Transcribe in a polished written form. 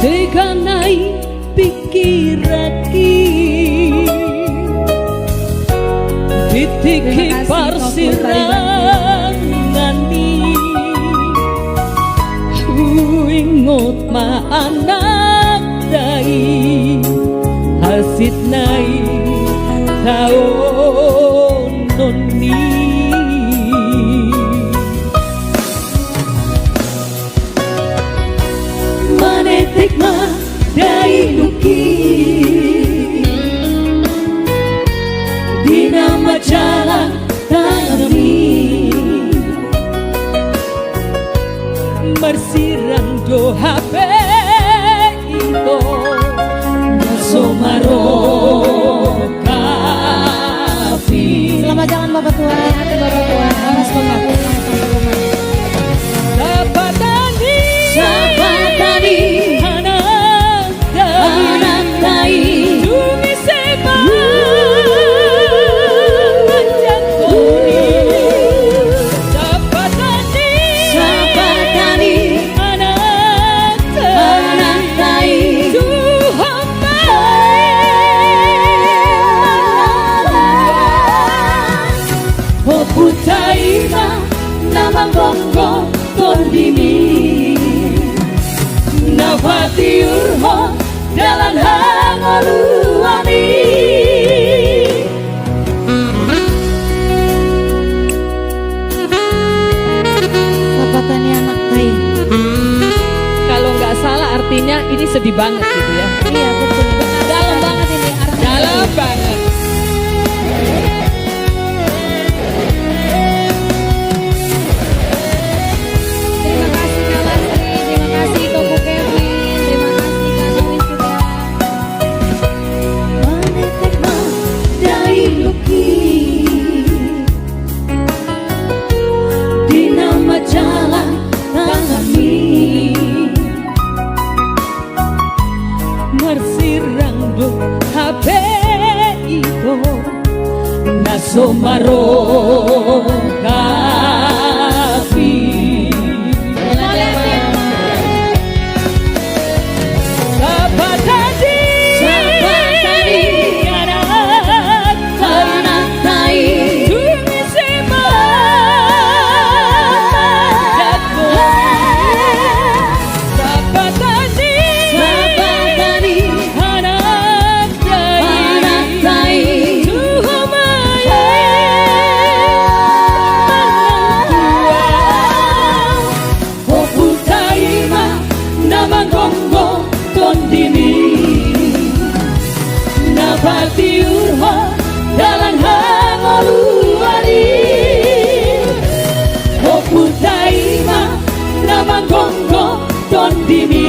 Sekanai pikiraki Ditiki parsirangani Ingot ma anak dai Hasit nai taon noni Manetik ma dai nuki Dina majalah tanami Bersirang do HP itu Nasomaro kafi. Selamat jalan Bapak Tua, hati Bapak Tua, aras mengaku rumah. Sapatani anak dai Tumi seba jantoni Sapatani anak dai Tuhan Poputaima namang bongo kondini Nafati urho dalam hangoluani Sapatani anak tai. Kalau nggak salah artinya ini sedih banget gitu ya. Iya betul. Dalam banget ini artinya. Dalam banget. Terima kasih Kak Lastri, terima kasih Kak Bu Kevin, terima kasih Kak Nulis juga. Manetek ma dai nuki Dina majalah tanami Mersirang do HP itu Nasomaro kafi Sapatani anak dai Tumi seba Sapatani anak dai Tuhan Poputaima namang gonggo kondini Nabati urho dalang hangoluani Poputaima namang gonggo kondini